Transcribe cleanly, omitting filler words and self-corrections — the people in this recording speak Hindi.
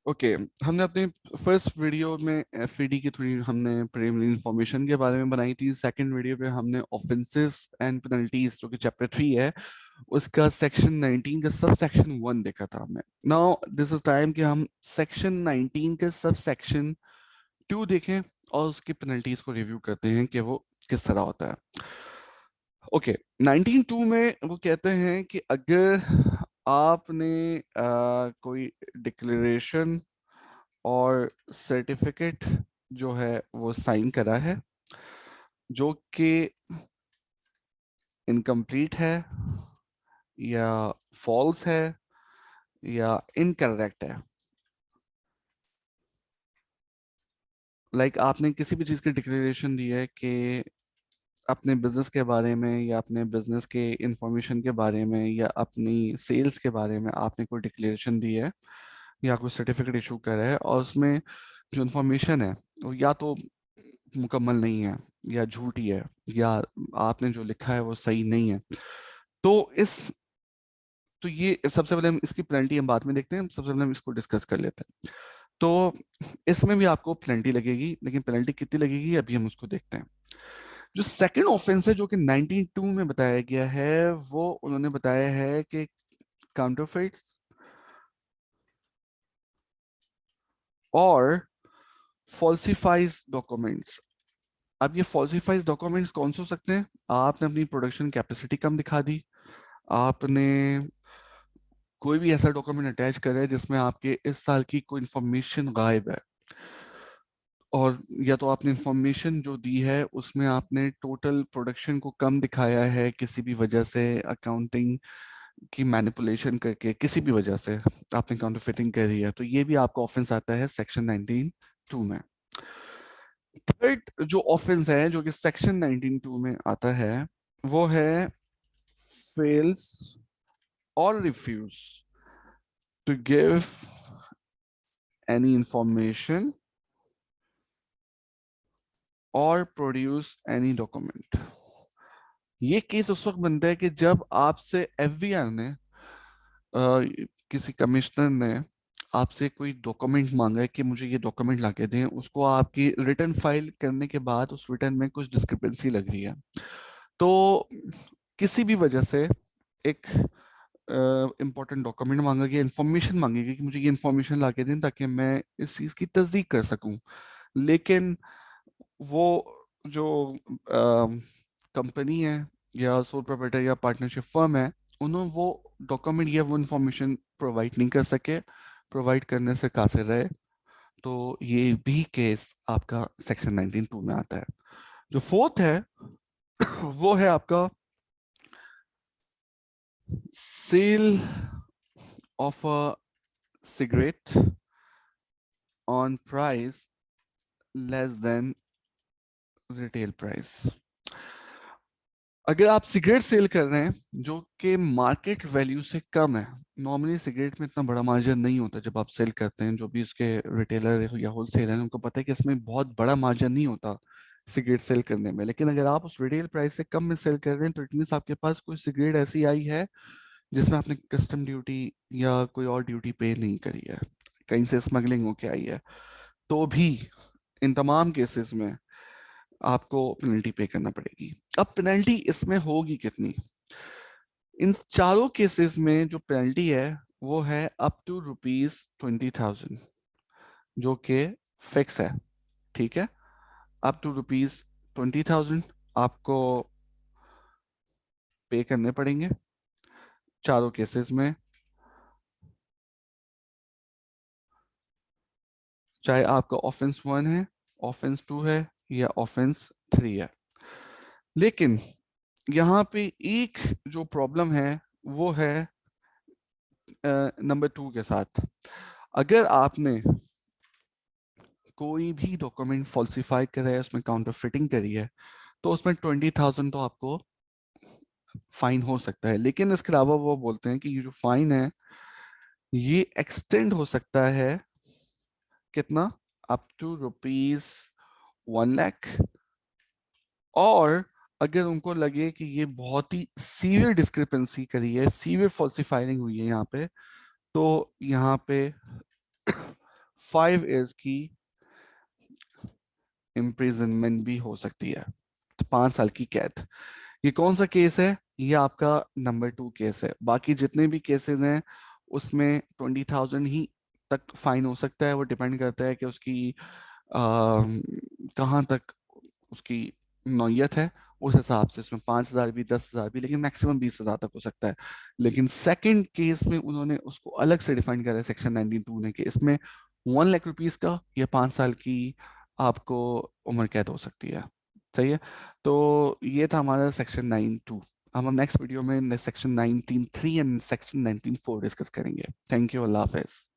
ओके हमने अपने फर्स्ट वीडियो में एफईडी की थोड़ी हमने प्रिलिमिनरी इंफॉर्मेशन के बारे में बनाई थी। सेकंड वीडियो पे हमने ऑफेंसेस एंड पेनल्टीज जो कि चैप्टर 3 है उसका सेक्शन 19 का सब सेक्शन 1 देखा था हमने। नाउ दिस इज टाइम कि हम सेक्शन 19 के सब सेक्शन 2 देखें और उसकी पेनल्टीज को रिव्यू करते हैं कि वो किस तरह होता है। ओके 19.2 में वो कहते हैं कि अगर आपने कोई डिक्लेरेशन और सर्टिफिकेट जो है वो साइन करा है जो कि इनकम्प्लीट है या फॉल्स है या इनकरेक्ट है, आपने किसी भी चीज़ की डिक्लेरेशन दी है कि अपने बिजनेस के बारे में या अपने बिजनेस के इंफॉर्मेशन के बारे में या अपनी सेल्स के बारे में आपने कोई डिक्लेरेशन दी है या कोई सर्टिफिकेट इशू करा है और उसमें जो इंफॉर्मेशन है वो या तो मुकम्मल नहीं है या झूठी है या आपने जो लिखा है वो सही नहीं है, तो इस तो ये सबसे पहले हम इसकी पेनल्टी हम बाद में देखते हैं। सबसे पहले हम इसको डिस्कस कर लेते हैं। तो इसमें भी आपको पेनल्टी लगेगी, लेकिन पेनल्टी कितनी लगेगी अभी हम उसको देखते हैं। जो सेकंड ऑफेंस है जो कि 92 में बताया गया है वो उन्होंने बताया है कि काउंटरफेट्स और फॉल्सिफाइज डॉक्यूमेंट्स। अब ये फॉल्सिफाइज डॉक्यूमेंट्स कौन से हो सकते हैं? आपने अपनी प्रोडक्शन कैपेसिटी कम दिखा दी, आपने कोई भी ऐसा डॉक्यूमेंट अटैच करा है जिसमें आपके इस साल की कोई इंफॉर्मेशन गायब है, और या तो आपने इंफॉर्मेशन जो दी है उसमें आपने टोटल प्रोडक्शन को कम दिखाया है किसी भी वजह से, अकाउंटिंग की मैनिपुलेशन करके किसी भी वजह से आपने काउंटरफिटिंग करी है, तो ये भी आपका ऑफेंस आता है सेक्शन 19(2) में। थर्ड जो ऑफेंस है जो कि सेक्शन 19(2) में आता है वो है फेल्स और refuse to give any information और प्रोड्यूस एनी डॉक्यूमेंट। ये केस उस वक्त बनता है कि जब आपसे एफबीआर ने किसी कमिश्नर ने आपसे कोई डॉक्यूमेंट मांगा है कि मुझे ये डॉक्यूमेंट ला के दें, उसको आपकी रिटर्न फाइल करने के बाद उस रिटर्न में कुछ डिस्क्रिपेंसी लग रही है, तो किसी भी वजह से एक इंपॉर्टेंट डॉक्यूमेंट मांगा गया, इंफॉर्मेशन मांगी गई कि मुझे ये इंफॉर्मेशन ला के दें ताकि मैं इस चीज़ की तस्दीक कर सकूं, लेकिन वो जो कंपनी है या सोल प्रोप्राइटर या पार्टनरशिप फर्म है उन्होंने वो डॉक्यूमेंट या वो इंफॉर्मेशन प्रोवाइड नहीं कर सके, प्रोवाइड करने से कासिर रहे, तो ये भी केस आपका सेक्शन 19(2) में आता है। जो फोर्थ है वो है आपका sale of a cigarette on price less than retail price. अगर आप सिगरेट सेल कर रहे हैं जो कि मार्केट वैल्यू से कम है, नॉर्मली सिगरेट में इतना बड़ा मार्जिन नहीं होता जब आप सेल करते हैं, जो भी उसके रिटेलर या होलसेलर हैं उनको पता है कि इसमें बहुत बड़ा मार्जिन नहीं होता सिगरेट सेल करने में, लेकिन अगर आप उस रिटेल प्राइस से कम में सेल कर रहे हैं तो इट मीन्स आपके पास कोई सिगरेट ऐसी आई है जिसमें आपने कस्टम ड्यूटी या कोई और ड्यूटी पे नहीं करी है, कहीं से स्मगलिंग होके आई है, तो भी इन तमाम केसेस में आपको पेनल्टी पे करना पड़ेगी। अब पेनल्टी इसमें होगी कितनी? इन चारों केसेस में जो पेनल्टी है वो है अप टू ₹20,000 जो कि फिक्स है। ठीक है, अप टू ₹20,000 आपको पे करने पड़ेंगे चारों केसेस में, चाहे आपका ऑफेंस 1 है, ऑफेंस 2 है या ऑफेंस 3 है। लेकिन यहाँ पे एक जो प्रॉब्लम है वो है नंबर 2 के साथ। अगर आपने कोई भी डॉक्यूमेंट फॉल्सिफाई करा है, उसमें काउंटर फिटिंग करी है, तो उसमें 20,000 तो आपको फाइन हो सकता है, लेकिन इसके अलावा वो बोलते हैं कि ये जो फाइन है ये एक्सटेंड हो सकता है कितना, अप टू ₹1 लाख, और अगर उनको लगे कि ये बहुत ही सीवियर डिस्क्रिपेंसी करी है, सीवियर फॉल्सिफाइंग हुई है यहाँ पे, तो यहाँ पे 5 इज की इम्प्रिजनमेंट भी हो सकती है, तो 5 साल की कैद। ये कौन सा केस है? ये आपका नंबर 2 केस है। बाकी जितने भी केसेस हैं उसमें 20,000 ही तक फाइन हो सकता है। वो डिपेंड करता है कि उसकी कहाँ तक उसकी नौयत है, उस हिसाब से इसमें 5,000 भी, 10,000 भी, लेकिन मैक्सिमम 20,000 तक हो सकता है। लेकिन सेकंड केस में उन्होंने उसको अलग से डिफाइन करा है सेक्शन 92 ने, कि इसमें 1 लाख रुपीज का या 5 साल की आपको उम्र कैद हो सकती है। सही है। तो ये था हमारा सेक्शन 92। हम नेक्स्ट वीडियो में सेक्शन 19(3) एंड सेक्शन 19(4) डिस्कस करेंगे। Thank you. Allah Hafiz.